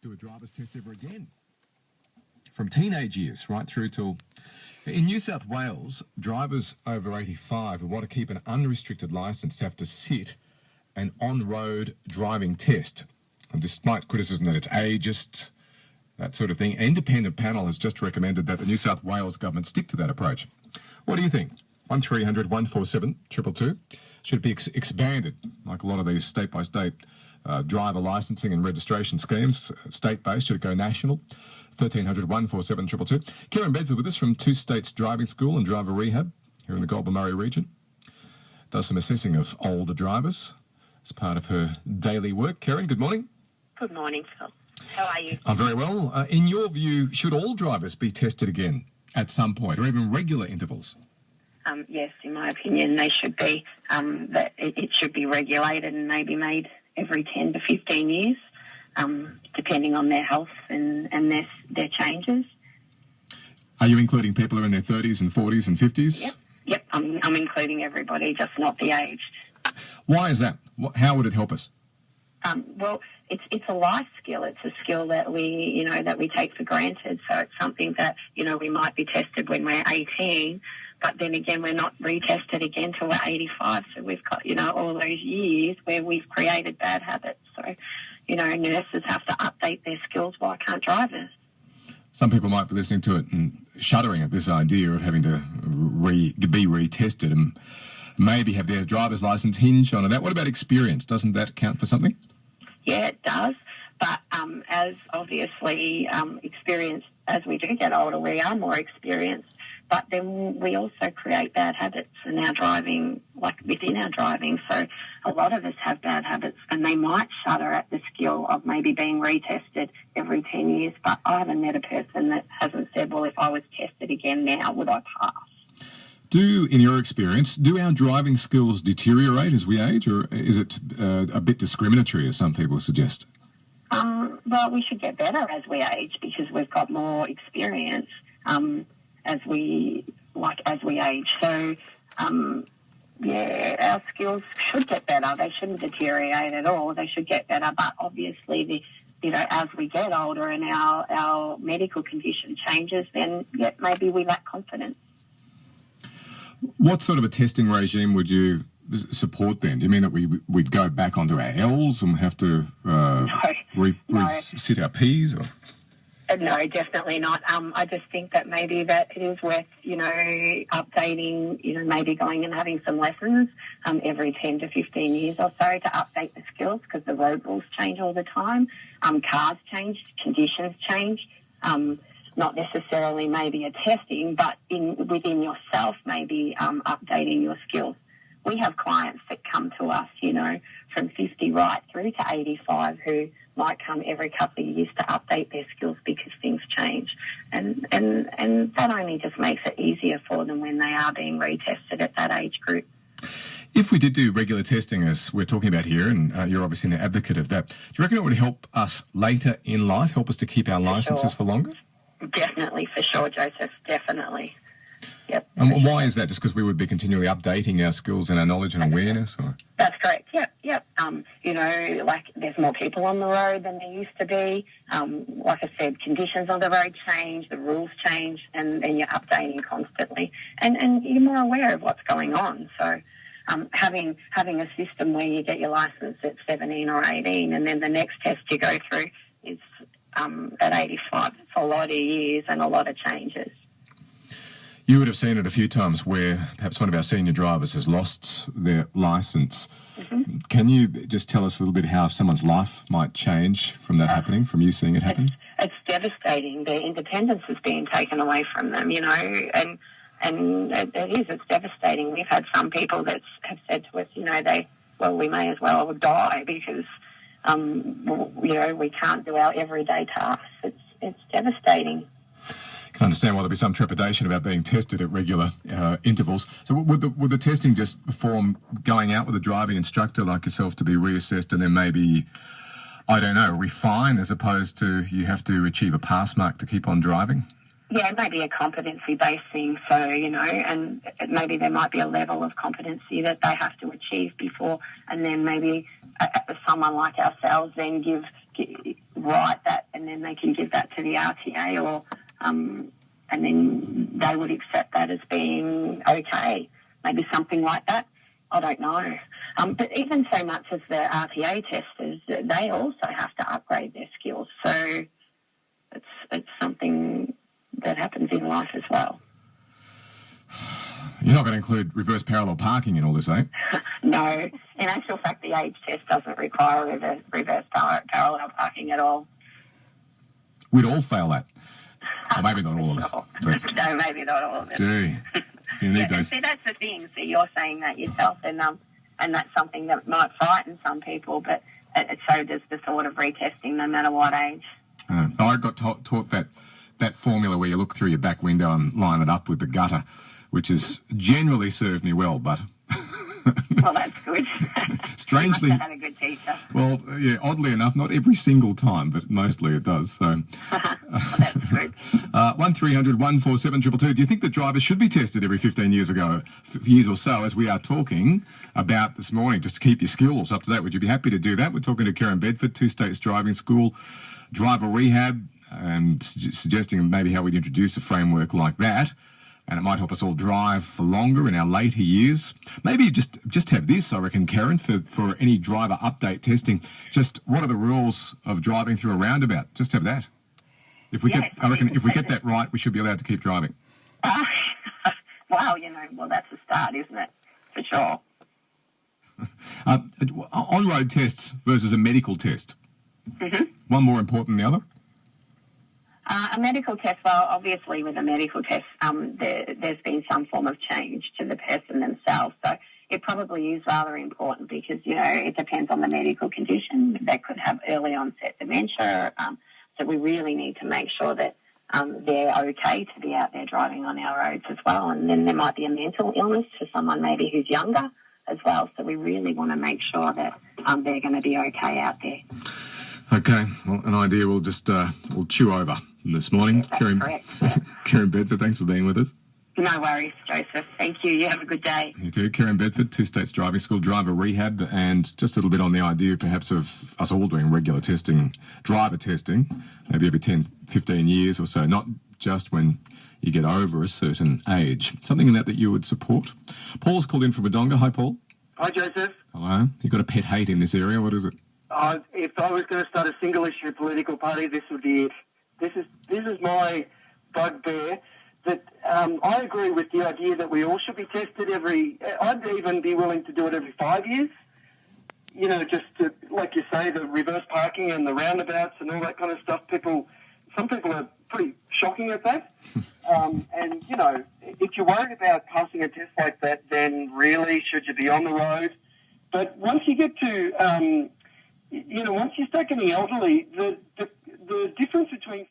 do a driver's test ever again. From teenage years right through till... In New South Wales, drivers over 85 who want to keep an unrestricted licence have to sit an on-road driving test. And despite criticism that it's ageist, that sort of thing, an independent panel has just recommended that the New South Wales government stick to that approach. What do you think? 1300 147 222. Should it be expanded, like a lot of these state-by-state driver licensing and registration schemes, state-based? Should it go national? 1300 147 222. Karen Bedford with us from Two States Driving School and Driver Rehab here in the Goulburn Murray region. Does some assessing of older drivers as part of her daily work. Karen, good morning. Good morning, Phil. How are you? I'm very well. In your view, should all drivers be tested again at some point, or even regular intervals? Yes, in my opinion, they should be. That it should be regulated and maybe made every 10 to 15 years, depending on their health and their changes. Are you including people who are in their 30s and 40s and 50s? Yep. I'm including everybody, just not the aged. Why is that? How would it help us? Well, it's a life skill. It's a skill that we take for granted. So it's something that, we might be tested when we're 18, but then again, we're not retested again till we're 85. So we've got, all those years where we've created bad habits. So, nurses have to update their skills. Why can't drivers? Some people might be listening to it and shuddering at this idea of having to be retested and maybe have their driver's license hinge on that. What about experience? Doesn't that count for something? Yeah, it does. But as obviously experience, as we do get older, we are more experienced. But then we also create bad habits in our driving, like within our driving. So a lot of us have bad habits and they might shudder at the skill of maybe being retested every 10 years. But I haven't met a person that hasn't said, well, if I was tested again now, would I pass? In your experience, do our driving skills deteriorate as we age, or is it a bit discriminatory, as some people suggest? Well, we should get better as we age because we've got more experience as we age. So, our skills should get better. They shouldn't deteriorate at all. They should get better. But obviously, as we get older and our medical condition changes, then maybe we lack confidence. What sort of a testing regime would you support then? Do you mean that we'd go back onto our L's and have to sit our P's? Or? No, definitely not. I just think that maybe that it is worth, updating, maybe going and having some lessons every 10 to 15 years or so to update the skills because the road rules change all the time. Cars change, conditions change. Not necessarily maybe a testing, but within yourself, maybe updating your skills. We have clients that come to us, from 50 right through to 85 who might come every couple of years to update their skills because things change. And that only just makes it easier for them when they are being retested at that age group. If we did do regular testing, as we're talking about here, and you're obviously an advocate of that, do you reckon it would help us later in life, help us to keep our licences for longer? Definitely, for sure, Joseph, definitely. Yep. And why is that? Just because we would be continually updating our skills and our knowledge and awareness? Or? That's correct, yep. There's more people on the road than there used to be. Like I said, conditions on the road change, the rules change, and you're updating constantly. And you're more aware of what's going on. So having a system where you get your licence at 17 or 18 and then the next test you go through is at 85. It's a lot of years and a lot of changes. You would have seen it a few times where perhaps one of our senior drivers has lost their licence. Mm-hmm. Can you just tell us a little bit how someone's life might change from that happening, from you seeing it happen? It's devastating. Their independence is being taken away from them, and it's devastating. We've had some people that have said to us, we may as well die because we can't do our everyday tasks. It's devastating. I can understand why there'd be some trepidation about being tested at regular intervals. So would the testing just form going out with a driving instructor like yourself to be reassessed and then maybe, refine as opposed to you have to achieve a pass mark to keep on driving? Yeah, maybe a competency-based thing. So, and maybe there might be a level of competency that they have to achieve before, and then maybe someone like ourselves then write that and and then they can give that to the RTA, or and then they would accept that as being okay. Maybe something like that. I don't know. But even so much as the RTA testers, they also have to upgrade their skills. So it's something that happens in life as well. You're not going to include reverse parallel parking in all this, eh? No. In actual fact, the age test doesn't require reverse parallel parking at all. We'd all fail that. Or maybe not all of us. But, no, maybe not all of us. gee, you need those. See, that's the thing. So you're saying that yourself, and that's something that might frighten some people, but so does the thought of retesting no matter what age. I got taught that formula where you look through your back window and line it up with the gutter, which has generally served me well, but... Well, that's good. Strangely... You must have had a good teacher. Well, yeah, oddly enough, not every single time, but mostly it does, so... Well, that's good. 1300 147 222. Do you think that drivers should be tested every 15 years or so, as we are talking about this morning, just to keep your skills up to date? Would you be happy to do that? We're talking to Karen Bedford, 2 States Driving School, driver rehab, and suggesting maybe how we'd introduce a framework like that, and it might help us all drive for longer in our later years. Maybe just have this, I reckon, Karen, for any driver update testing. Just what are the rules of driving through a roundabout? Just have that. If we get that right, we should be allowed to keep driving. Wow, well, that's a start, isn't it? For sure. On-road tests versus a medical test. Mm-hmm. One more important than the other? A medical test, well, obviously with a medical test, there's been some form of change to the person themselves. So it probably is rather important because, it depends on the medical condition. They could have early onset dementia. So we really need to make sure that they're okay to be out there driving on our roads as well. And then there might be a mental illness for someone maybe who's younger as well. So we really want to make sure that they're going to be okay out there. Okay, well, an idea we'll just we'll chew over this morning. That's correct. Karen Bedford, thanks for being with us. No worries, Joseph. Thank you. You have a good day. You too. Karen Bedford, 2 States Driving School, driver rehab, and just a little bit on the idea perhaps of us all doing regular testing, driver testing, maybe every 10, 15 years or so, not just when you get over a certain age. Something in that you would support. Paul's called in from Wodonga. Hi, Paul. Hi, Joseph. Hello. You've got a pet hate in this area. What is it? If I was going to start a single-issue political party, this would be it. This is my bugbear. That I agree with the idea that we all should be tested I'd even be willing to do it every 5 years. Just to, like you say, the reverse parking and the roundabouts and all that kind of stuff. Some people are pretty shocking at that. And, if you're worried about passing a test like that, then really should you be on the road? But once you get to, once you start getting elderly, the difference between